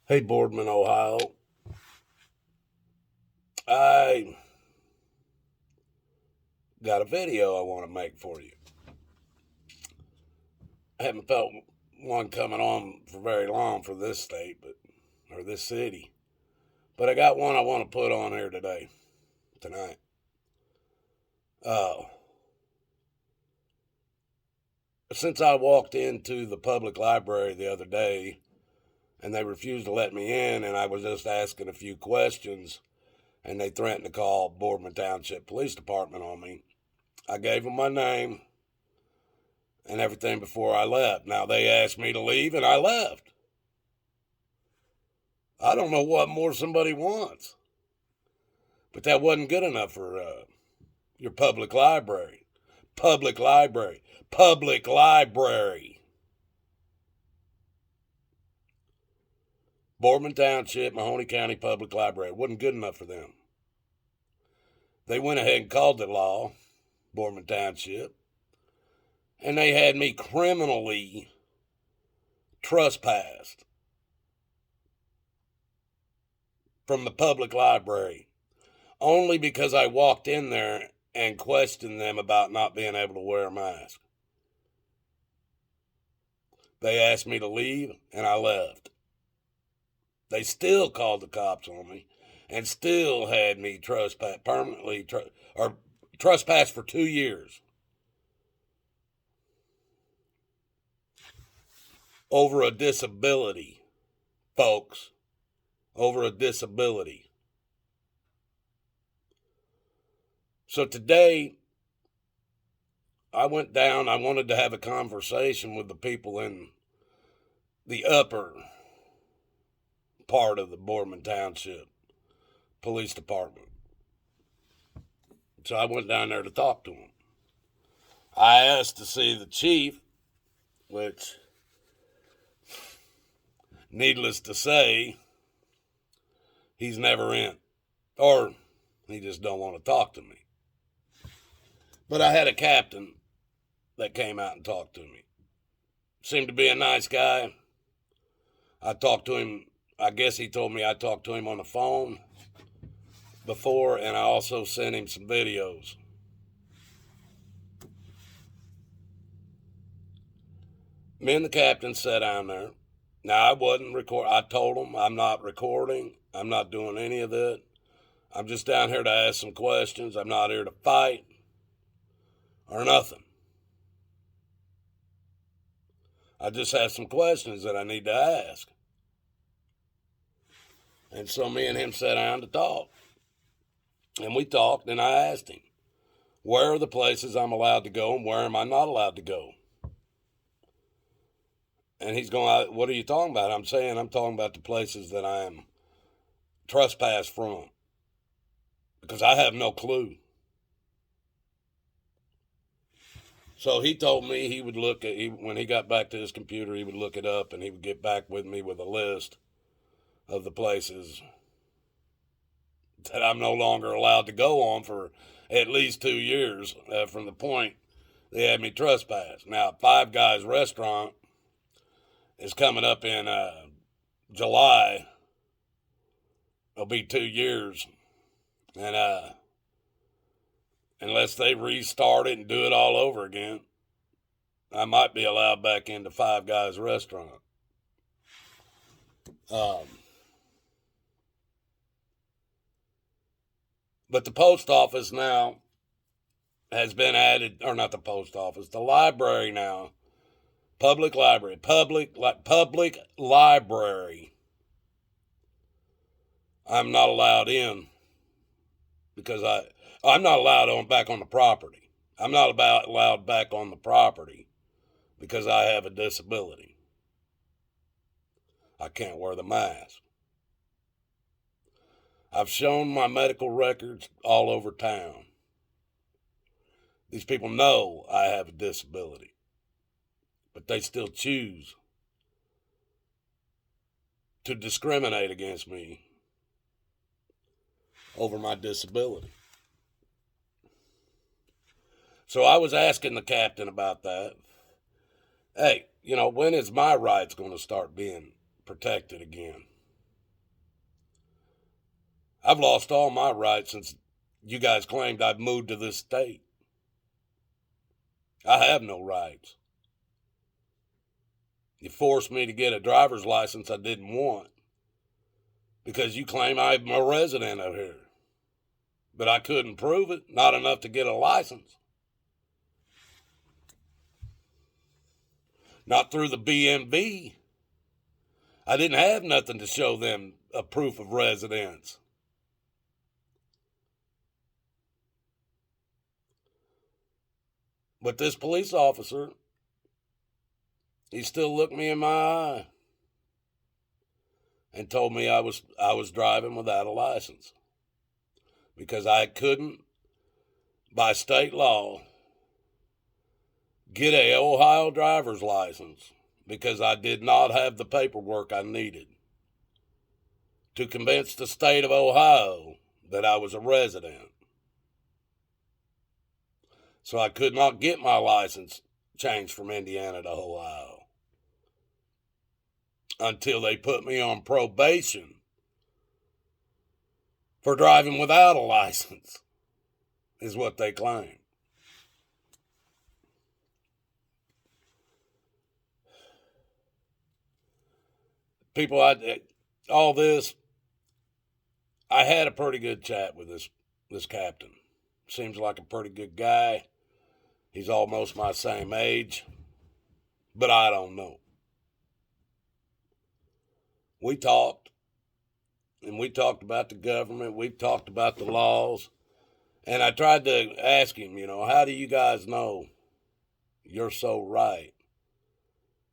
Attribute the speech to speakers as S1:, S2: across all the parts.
S1: Hey, Boardman, Ohio. I got a video I want to make for you. I haven't felt one coming on for very long for this state, or this city. But I got one I want to put on here tonight. Uh, since I walked into the public library the other day and they refused to let me in, and I was just asking a few questions, and they threatened to call Boardman Township Police Department on me, I gave them my name and everything before I left. Now, they asked me to leave, and I left. I don't know what more somebody wants. But that wasn't good enough for your public library. Public library. Public library. Boardman Township, Mahoney County Public Library. It wasn't good enough for them. They went ahead and called the law, Boardman Township, and they had me criminally trespassed from the public library only because I walked in there and questioned them about not being able to wear a mask. They asked me to leave, and I left. They still called the cops on me and still had me trespass for 2 years over a disability, folks, over a disability. So today, I went down. I wanted to have a conversation with the people in the upper part of the Boardman Township Police Department. So I went down there to talk to them. I asked to see the chief, which, needless to say, he's never in, or he just don't want to talk to me. But I had a captain that came out and talked to me. Seemed to be a nice guy. I talked to him. I guess he told me I talked to him on the phone before, and I also sent him some videos. Me and the captain sat down there. Now, I wasn't recording. I told him I'm not recording. I'm not doing any of that. I'm just down here to ask some questions. I'm not here to fight or nothing. I just have some questions that I need to ask. And so me and him sat down to talk. And we talked, and I asked him, where are the places I'm allowed to go and where am I not allowed to go? And he's going, what are you talking about? I'm talking about the places that I am trespassed from, because I have no clue. So he told me he would when he got back to his computer, he would look it up and he would get back with me with a list of the places that I'm no longer allowed to go on for at least 2 years from the point they had me trespassed. Now, Five Guys Restaurant is coming up in July. It'll be 2 years. And unless they restart it and do it all over again, I might be allowed back into Five Guys Restaurant. But the post office now has been added, or not the post office, the library now, public library, I'm not allowed in because I'm not allowed back on the property. I'm not allowed back on the property because I have a disability. I can't wear the mask. I've shown my medical records all over town. These people know I have a disability, but they still choose to discriminate against me over my disability. So I was asking the captain about that. Hey, when is my rights going to start being protected again? I've lost all my rights since you guys claimed I've moved to this state. I have no rights. You forced me to get a driver's license I didn't want because you claim I'm a resident of here. But I couldn't prove it, not enough to get a license. Not through the BMV. I didn't have nothing to show them a proof of residence. But this police officer, he still looked me in my eye and told me I was driving without a license because I couldn't, by state law, get a Ohio driver's license because I did not have the paperwork I needed to convince the state of Ohio that I was a resident. So I could not get my license changed from Indiana to Ohio until they put me on probation for driving without a license, is what they claim. People, all this, I had a pretty good chat with this captain. Seems like a pretty good guy. He's almost my same age, but I don't know. We talked, and we talked about the government. We talked about the laws, and I tried to ask him, how do you guys know you're so right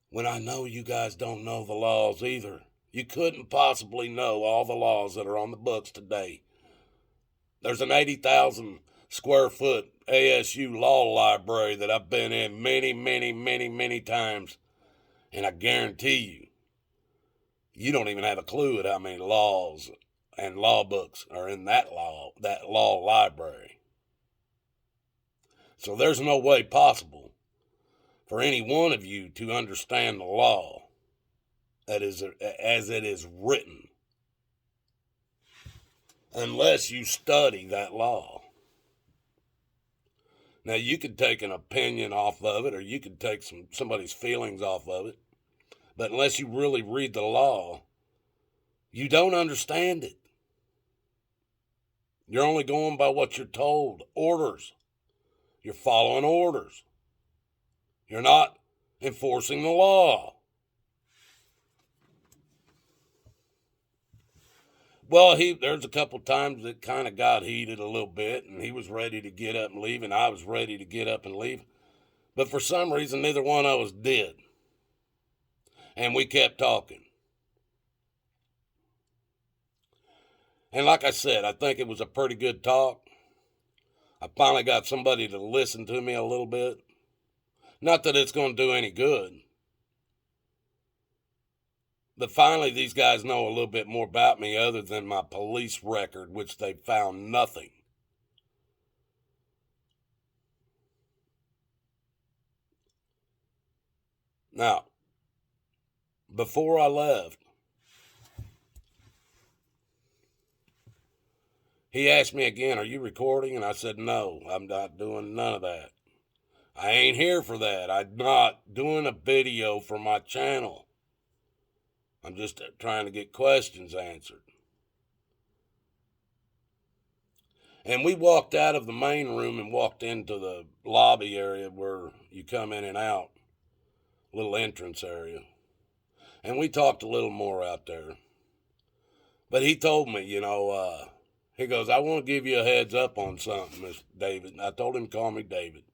S1: when I know you guys don't know the laws either? You couldn't possibly know all the laws that are on the books today. There's an 80,000 square foot ASU law library that I've been in many, many, many, many times. And I guarantee you don't even have a clue at how many laws and law books are in that law library. So there's no way possible for any one of you to understand the law as it is written unless you study that law. Now, you could take an opinion off of it, or you could take somebody's feelings off of it, but unless you really read the law, you don't understand it. You're only going by what you're told. Orders. You're following orders. You're not enforcing the law. Well, there's a couple times that kind of got heated a little bit, and he was ready to get up and leave, and I was ready to get up and leave. But for some reason, neither one of us did. And we kept talking. And like I said, I think it was a pretty good talk. I finally got somebody to listen to me a little bit. Not that it's going to do any good. But finally, these guys know a little bit more about me other than my police record, which they found nothing. Now, before I left, he asked me again, "Are you recording?" And I said, "No, I'm not doing none of that. I ain't here for that. I'm not doing a video for my channel. I'm just trying to get questions answered." And we walked out of the main room and walked into the lobby area where you come in and out, little entrance area. And we talked a little more out there. But he told me, he goes, "I want to give you a heads up on something, Mr. David." And I told him to call me David.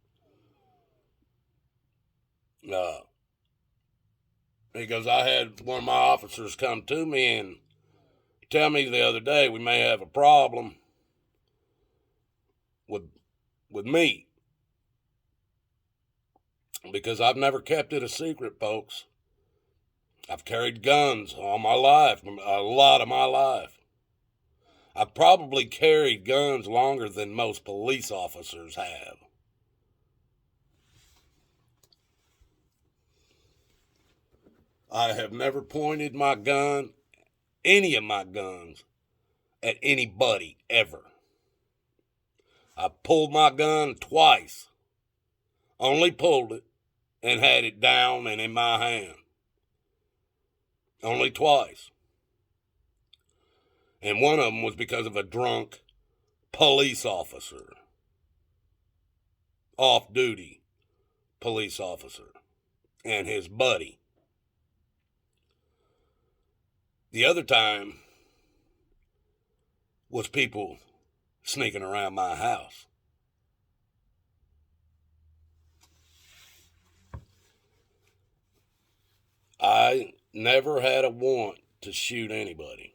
S1: He goes, "I had one of my officers come to me and tell me the other day we may have a problem with me. Because I've never kept it a secret, folks. I've carried guns all my life, a lot of my life. I've probably carried guns longer than most police officers have. I have never pointed my gun, any of my guns, at anybody ever. I pulled my gun twice. Only pulled it and had it down and in my hand. Only twice. And one of them was because of a drunk police officer. Off-duty police officer. And his buddy. The other time was people sneaking around my house. I never had a want to shoot anybody.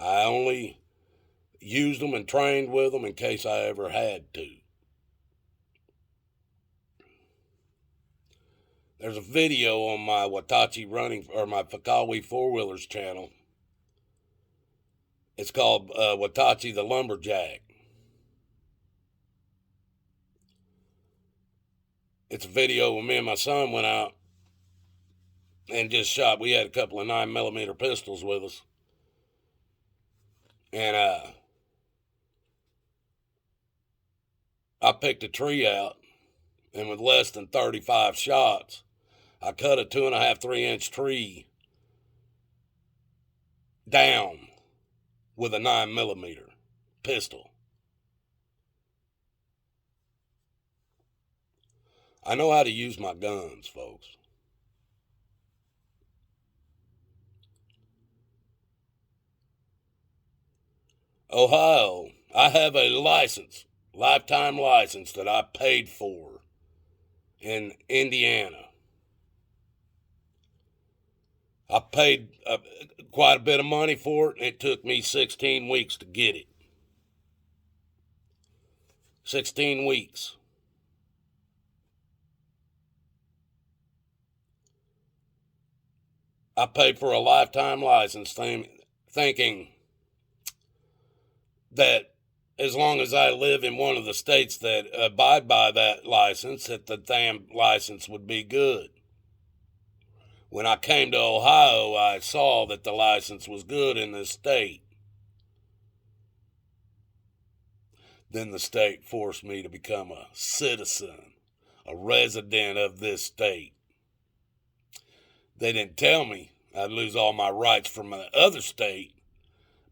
S1: I only used them and trained with them in case I ever had to. There's a video on my Watachi running, or my Fakawi four-wheelers channel. It's called Watachi the Lumberjack. It's a video where me and my son went out and just shot. We had a couple of 9mm pistols with us. And I picked a tree out, and with less than 35 shots, I cut a 2.5, 3-inch tree down with a 9mm pistol. I know how to use my guns, folks. Ohio, I have a license, lifetime license that I paid for in Indiana. I paid quite a bit of money for it, and it took me 16 weeks to get it. 16 weeks. I paid for a lifetime license thinking that as long as I live in one of the states that abide by that license, that the damn license would be good. When I came to Ohio, I saw that the license was good in this state. Then the state forced me to become a citizen, a resident of this state. They didn't tell me I'd lose all my rights from the other state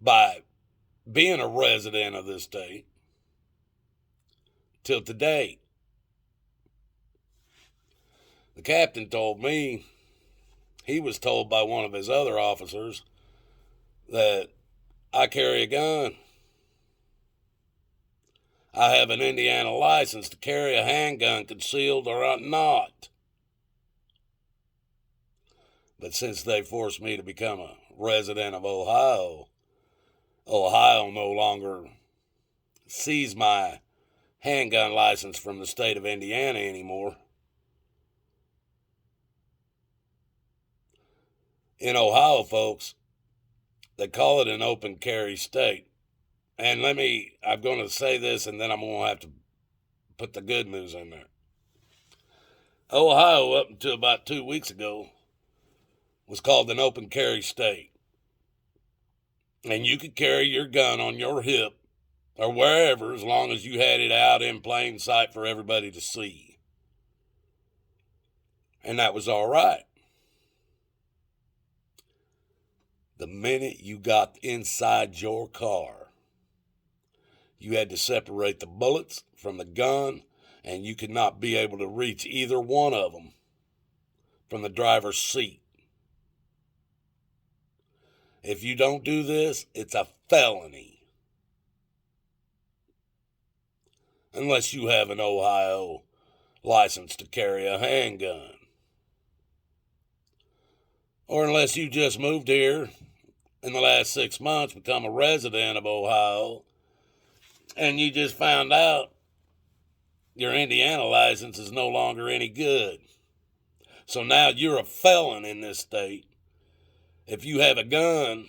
S1: by being a resident of this state till today. The captain told me he was told by one of his other officers that I carry a gun. I have an Indiana license to carry a handgun, concealed or not. But since they forced me to become a resident of Ohio, Ohio no longer sees my handgun license from the state of Indiana anymore. In Ohio, folks, they call it an open carry state. And I'm going to say this, and then I'm going to have to put the good news in there. Ohio, up until about 2 weeks ago, was called an open carry state. And you could carry your gun on your hip or wherever as long as you had it out in plain sight for everybody to see. And that was all right. The minute you got inside your car, you had to separate the bullets from the gun, and you could not be able to reach either one of them from the driver's seat. If you don't do this, it's a felony. Unless you have an Ohio license to carry a handgun. Or unless you just moved here in the last 6 months, become a resident of Ohio, and you just found out your Indiana license is no longer any good. So now you're a felon in this state if you have a gun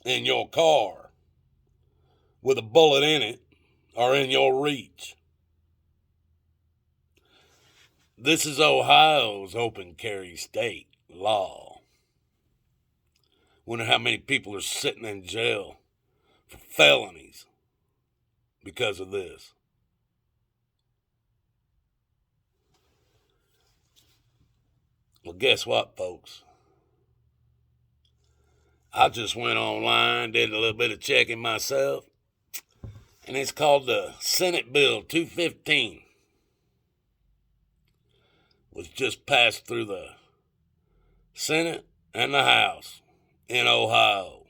S1: in your car with a bullet in it or in your reach. This is Ohio's open carry state law. Wonder how many people are sitting in jail for felonies because of this. Well, guess what, folks? I just went online, did a little bit of checking myself, and it's called the Senate Bill 215. Was just passed through the Senate and the House in Ohio.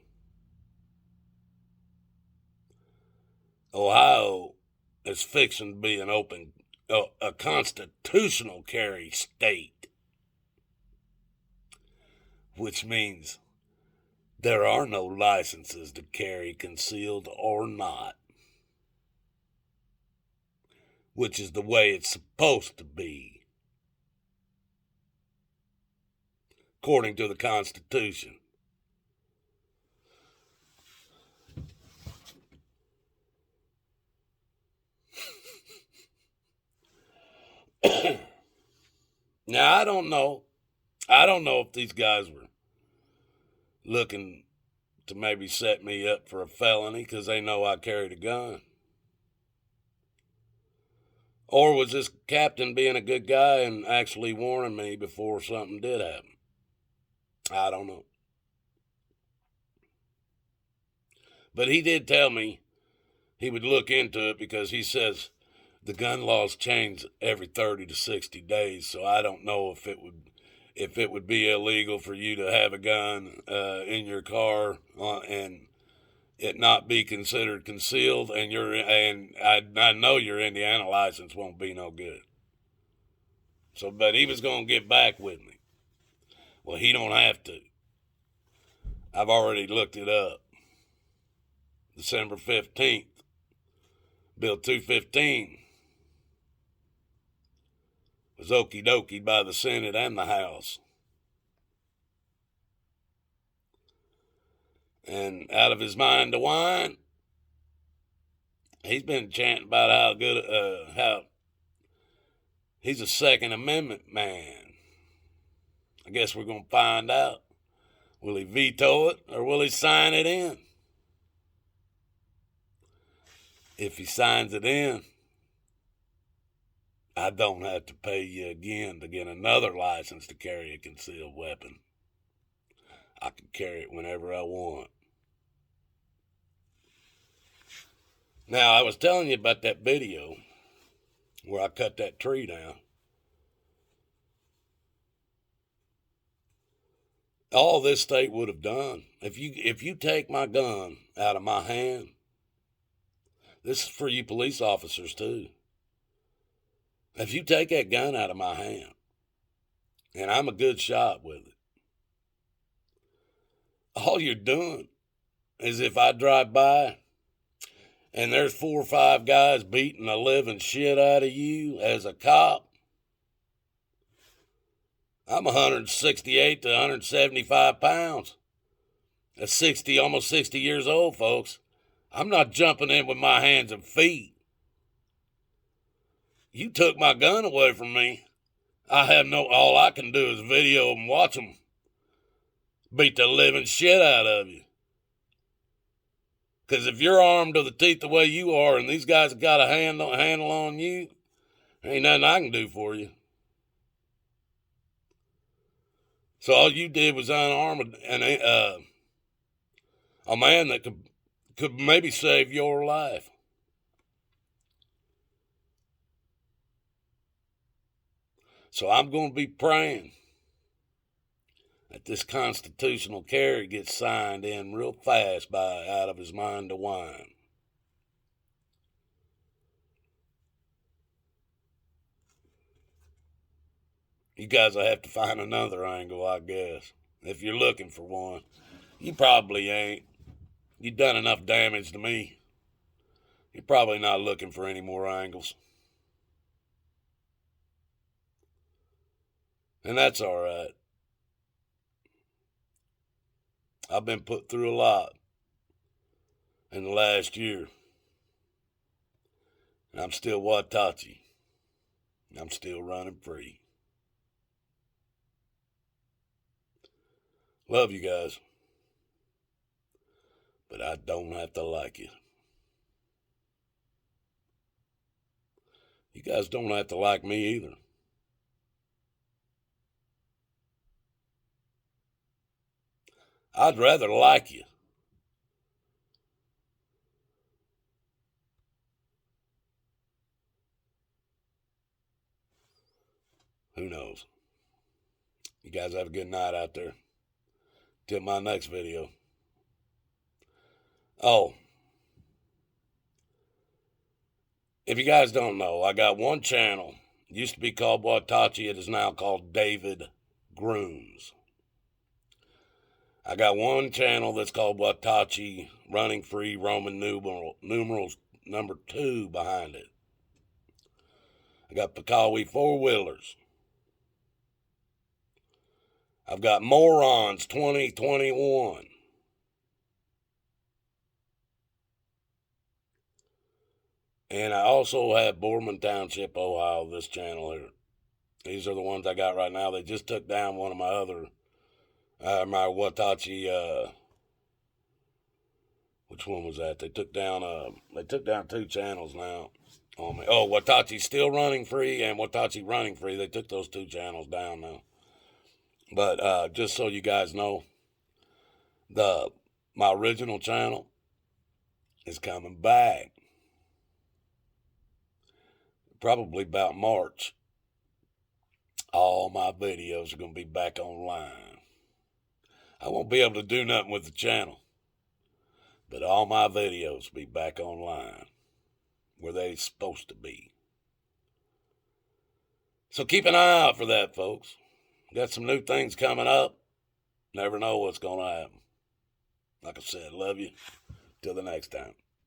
S1: Ohio is fixing to be a constitutional carry state, which means there are no licenses to carry concealed or not, which is the way it's supposed to be, according to the Constitution. Now, I don't know if these guys were looking to maybe set me up for a felony because they know I carried a gun. Or was this captain being a good guy and actually warning me before something did happen? I don't know. But he did tell me he would look into it because he says the gun laws change every 30 to 60 days, so I don't know if it would be illegal for you to have a gun in your car and it not be considered concealed, and I know your Indiana license won't be no good. So, but he was going to get back with me. Well, he don't have to. I've already looked it up. December 15th, Bill 215 was okie dokie by the Senate and the House. And out of his mind to whine, he's been chanting about how he's a Second Amendment man. I guess we're going to find out. Will he veto it or will he sign it in? If he signs it in, I don't have to pay you again to get another license to carry a concealed weapon. I can carry it whenever I want. Now, I was telling you about that video where I cut that tree down. All this state would have done, if you take my gun out of my hand, this is for you police officers too. If you take that gun out of my hand, and I'm a good shot with it, all you're doing is if I drive by and there's 4 or 5 guys beating the living shit out of you as a cop, I'm 168 to 175 pounds. That's almost 60 years old, folks. I'm not jumping in with my hands and feet. You took my gun away from me. All I can do is video and watch them beat the living shit out of you. Because if you're armed to the teeth the way you are and these guys have got a handle on you, there ain't nothing I can do for you. So all you did was unarm a man that could maybe save your life. So I'm going to be praying that this constitutional carry gets signed in real fast by out of his mind to whine. You guys will have to find another angle, I guess. If you're looking for one. You probably ain't. You've done enough damage to me. You're probably not looking for any more angles. And that's all right. I've been put through a lot in the last year. And I'm still Watachi. I'm still running free. Love you guys. But I don't have to like you. You guys don't have to like me either. I'd rather like you. Who knows? You guys have a good night out there. Till my next video. Oh, if you guys don't know, I got one channel. It used to be called Watachi. It is now called David Grooms. I got one channel that's called Watachi Running Free Roman numerals number 2 behind it. I got Pakawi 4-wheelers. I've got Morons 2021. And I also have Boardman Township, Ohio, this channel here. These are the ones I got right now. They just took down one of my other, my Watachi, which one was that? They took down 2 channels now on me. Oh, Watachi Still Running Free and Watachi Running Free. They took those 2 channels down now. But just so you guys know, my original channel is coming back. Probably about March. All my videos are going to be back online. I won't be able to do nothing with the channel, but all my videos will be back online where they're supposed to be. So keep an eye out for that, folks. Got some new things coming up. Never know what's going to happen. Like I said, love you. Till the next time.